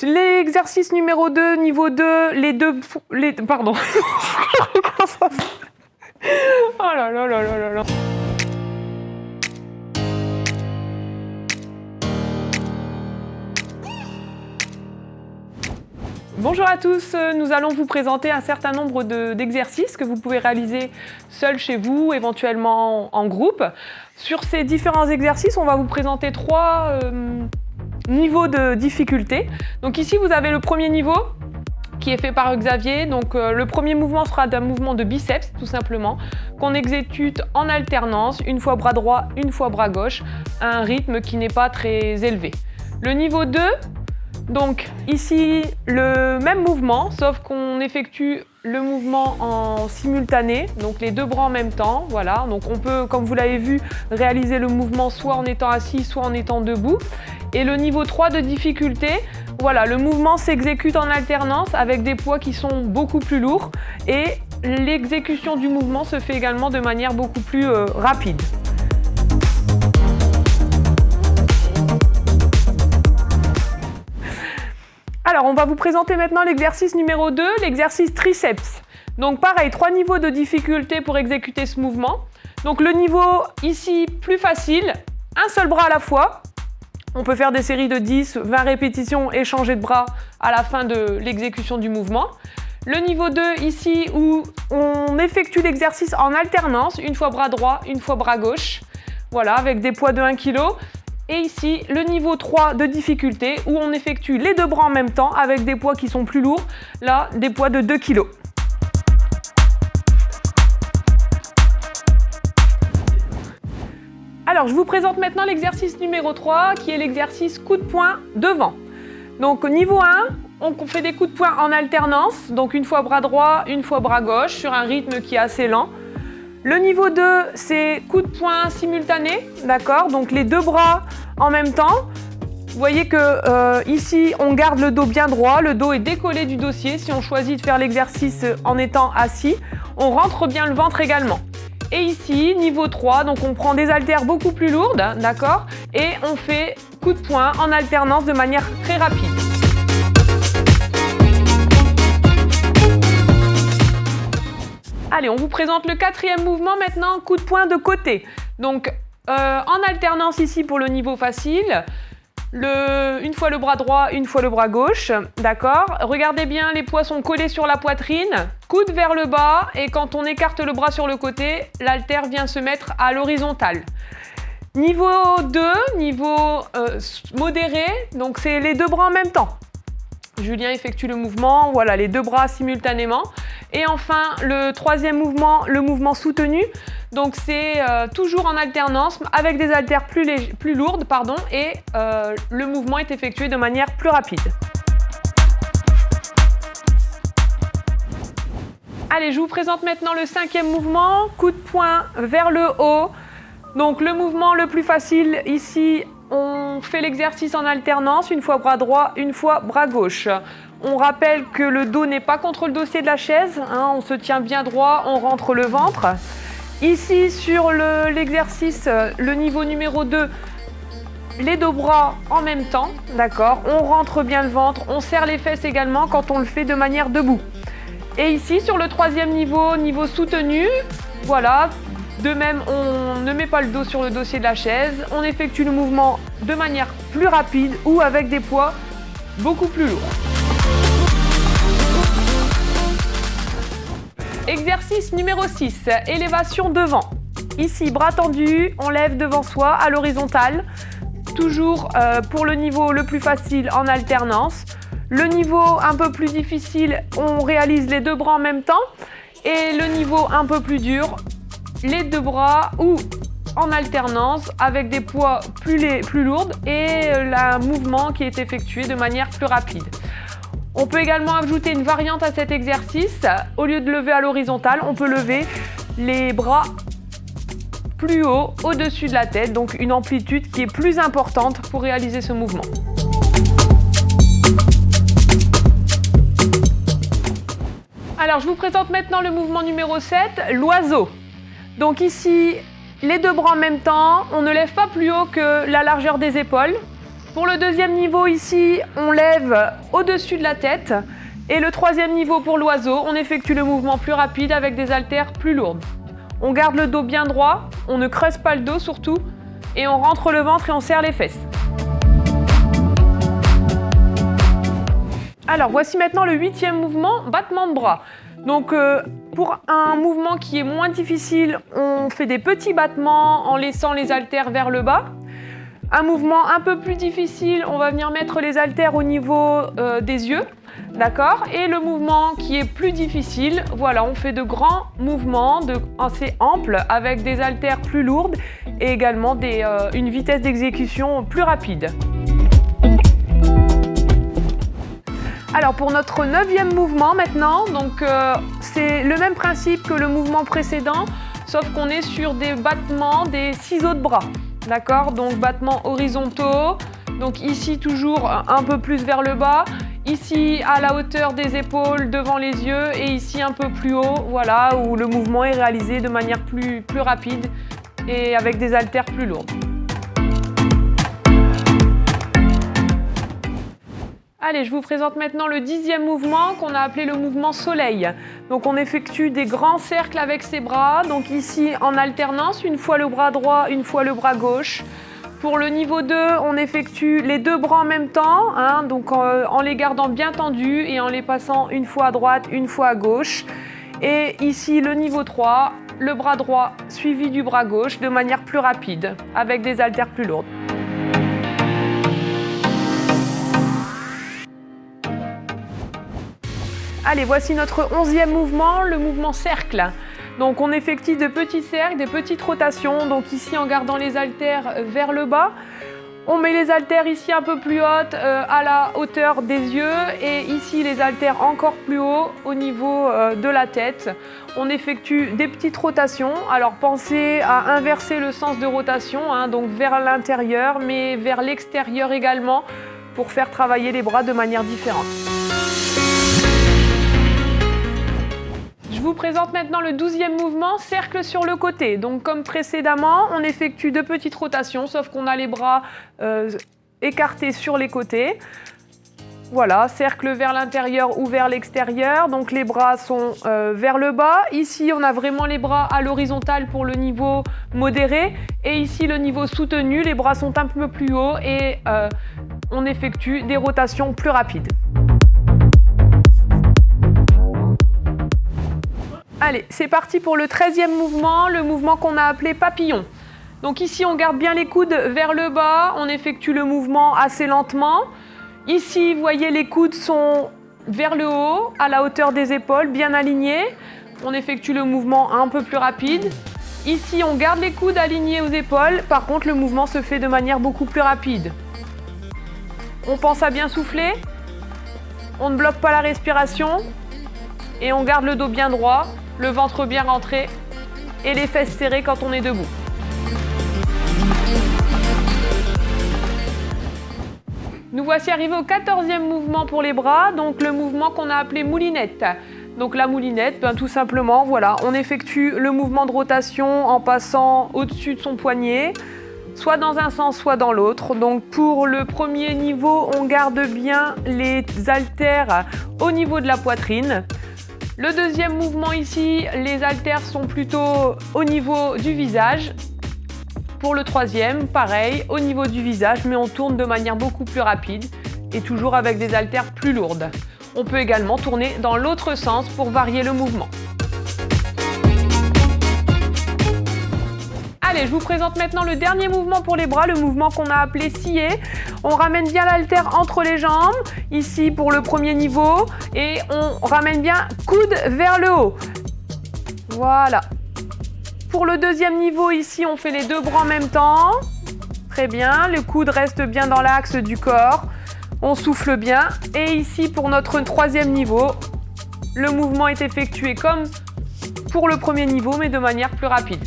l'exercice numéro 2, niveau 2, pardon. Oh là là là là là là. Bonjour à tous, nous allons vous présenter un certain nombre d'exercices que vous pouvez réaliser seul chez vous, éventuellement en groupe. Sur ces différents exercices, on va vous présenter 3 niveaux de difficulté. Donc ici, vous avez le premier niveau qui est fait par Xavier. Donc le premier mouvement sera un mouvement de biceps, tout simplement, qu'on exécute en alternance, une fois bras droit, une fois bras gauche, à un rythme qui n'est pas très élevé. Le niveau 2, donc ici, le même mouvement, sauf qu'on effectue le mouvement en simultané, donc les 2 bras en même temps, voilà. Donc on peut, comme vous l'avez vu, réaliser le mouvement soit en étant assis, soit en étant debout. Et le niveau 3 de difficulté, voilà, le mouvement s'exécute en alternance avec des poids qui sont beaucoup plus lourds et l'exécution du mouvement se fait également de manière beaucoup plus rapide. Alors, on va vous présenter maintenant l'exercice numéro 2, l'exercice triceps. Donc pareil, 3 niveaux de difficulté pour exécuter ce mouvement. Donc le niveau ici, plus facile, un seul bras à la fois. On peut faire des séries de 10, 20 répétitions et changer de bras à la fin de l'exécution du mouvement. Le niveau 2 ici, où on effectue l'exercice en alternance, une fois bras droit, une fois bras gauche. Voilà, avec des poids de 1 kg. Et ici, le niveau 3 de difficulté où on effectue les 2 bras en même temps avec des poids qui sont plus lourds, là, des poids de 2 kg. Alors, je vous présente maintenant l'exercice numéro 3 qui est l'exercice coup de poing devant. Donc, au niveau 1, on fait des coups de poing en alternance, donc une fois bras droit, une fois bras gauche, sur un rythme qui est assez lent. Le niveau 2, c'est coup de poing simultané, d'accord? Donc les 2 bras en même temps. Vous voyez que ici, on garde le dos bien droit, le dos est décollé du dossier. Si on choisit de faire l'exercice en étant assis, on rentre bien le ventre également. Et ici, niveau 3, donc on prend des haltères beaucoup plus lourdes, d'accord? Et on fait coup de poing en alternance de manière très rapide. Allez, on vous présente le 4e mouvement maintenant, coup de poing de côté. Donc, en alternance ici pour le niveau facile, une fois le bras droit, une fois le bras gauche, d'accord? Regardez bien, les poids sont collés sur la poitrine, coude vers le bas, et quand on écarte le bras sur le côté, l'haltère vient se mettre à l'horizontale. Niveau 2, niveau modéré, donc c'est les 2 bras en même temps. Julien effectue le mouvement, voilà, les 2 bras simultanément. Et enfin, le 3e mouvement, le mouvement soutenu. Donc c'est toujours en alternance avec des haltères plus lourdes, pardon, et le mouvement est effectué de manière plus rapide. Allez, je vous présente maintenant le 5e mouvement, coup de poing vers le haut. Donc le mouvement le plus facile ici, on fait l'exercice en alternance, une fois bras droit, une fois bras gauche. On rappelle que le dos n'est pas contre le dossier de la chaise, hein, on se tient bien droit, on rentre le ventre. Ici, sur l'exercice, le niveau numéro 2, les 2 bras en même temps, d'accord? On rentre bien le ventre, on serre les fesses également quand on le fait de manière debout. Et ici, sur le 3e niveau, niveau soutenu, voilà. De même, on ne met pas le dos sur le dossier de la chaise, on effectue le mouvement de manière plus rapide ou avec des poids beaucoup plus lourds. Exercice numéro 6, élévation devant. Ici, bras tendus, on lève devant soi à l'horizontale, toujours pour le niveau le plus facile en alternance. Le niveau un peu plus difficile, on réalise les 2 bras en même temps. Et le niveau un peu plus dur, les 2 bras ou en alternance avec des poids plus lourds et un mouvement qui est effectué de manière plus rapide. On peut également ajouter une variante à cet exercice. Au lieu de lever à l'horizontale, on peut lever les bras plus haut au-dessus de la tête, donc une amplitude qui est plus importante pour réaliser ce mouvement. Alors, je vous présente maintenant le mouvement numéro 7, l'oiseau. Donc ici, les 2 bras en même temps, on ne lève pas plus haut que la largeur des épaules. Pour le deuxième niveau ici, on lève au-dessus de la tête. Et le troisième niveau pour l'oiseau, on effectue le mouvement plus rapide avec des haltères plus lourdes. On garde le dos bien droit, on ne creuse pas le dos surtout, et on rentre le ventre et on serre les fesses. Alors voici maintenant le 8e mouvement, battement de bras. Donc pour un mouvement qui est moins difficile, on fait des petits battements en laissant les haltères vers le bas. Un mouvement un peu plus difficile, on va venir mettre les haltères au niveau des yeux, d'accord? Et le mouvement qui est plus difficile, voilà, on fait de grands mouvements assez amples avec des haltères plus lourdes et également une vitesse d'exécution plus rapide. Alors pour notre 9e mouvement maintenant, donc c'est le même principe que le mouvement précédent, sauf qu'on est sur des battements des ciseaux de bras. D'accord, donc battements horizontaux, donc ici toujours un peu plus vers le bas, ici à la hauteur des épaules devant les yeux et ici un peu plus haut, voilà, où le mouvement est réalisé de manière plus rapide et avec des haltères plus lourdes. Allez, je vous présente maintenant le 10e mouvement qu'on a appelé le mouvement soleil. Donc on effectue des grands cercles avec ses bras, donc ici en alternance, une fois le bras droit, une fois le bras gauche. Pour le niveau 2, on effectue les deux bras en même temps, donc en les gardant bien tendus et en les passant une fois à droite, une fois à gauche. Et ici le niveau 3, le bras droit suivi du bras gauche de manière plus rapide, avec des haltères plus lourdes. Allez, voici notre 11e mouvement, le mouvement cercle. Donc on effectue de petits cercles, des petites rotations. Donc ici en gardant les haltères vers le bas. On met les haltères ici un peu plus hautes à la hauteur des yeux et ici les haltères encore plus haut au niveau de la tête. On effectue des petites rotations. Alors pensez à inverser le sens de rotation, donc vers l'intérieur mais vers l'extérieur également pour faire travailler les bras de manière différente. Je vous présente maintenant le 12e mouvement, cercle sur le côté. Donc comme précédemment, on effectue de petites rotations, sauf qu'on a les bras écartés sur les côtés. Voilà, cercle vers l'intérieur ou vers l'extérieur. Donc les bras sont vers le bas. Ici, on a vraiment les bras à l'horizontale pour le niveau modéré. Et ici, le niveau soutenu, les bras sont un peu plus hauts et on effectue des rotations plus rapides. Allez, c'est parti pour le 13e mouvement, le mouvement qu'on a appelé papillon. Donc ici, on garde bien les coudes vers le bas, on effectue le mouvement assez lentement. Ici, vous voyez, les coudes sont vers le haut, à la hauteur des épaules, bien alignés. On effectue le mouvement un peu plus rapide. Ici, on garde les coudes alignés aux épaules. Par contre, le mouvement se fait de manière beaucoup plus rapide. On pense à bien souffler. On ne bloque pas la respiration. Et on garde le dos bien droit, le ventre bien rentré et les fesses serrées quand on est debout. Nous voici arrivés au 14e mouvement pour les bras, donc le mouvement qu'on a appelé moulinette. Donc la moulinette, tout simplement, voilà, on effectue le mouvement de rotation en passant au-dessus de son poignet, soit dans un sens, soit dans l'autre. Donc pour le premier niveau, on garde bien les haltères au niveau de la poitrine. Le deuxième mouvement ici, les haltères sont plutôt au niveau du visage. Pour le troisième, pareil, au niveau du visage, mais on tourne de manière beaucoup plus rapide et toujours avec des haltères plus lourdes. On peut également tourner dans l'autre sens pour varier le mouvement. Allez, je vous présente maintenant le dernier mouvement pour les bras, le mouvement qu'on a appelé scier. On ramène bien l'haltère entre les jambes, ici pour le premier niveau, et on ramène bien coude vers le haut. Voilà. Pour le deuxième niveau, ici, on fait les deux bras en même temps. Très bien, le coude reste bien dans l'axe du corps. On souffle bien. Et ici, pour notre troisième niveau, le mouvement est effectué comme pour le premier niveau, mais de manière plus rapide.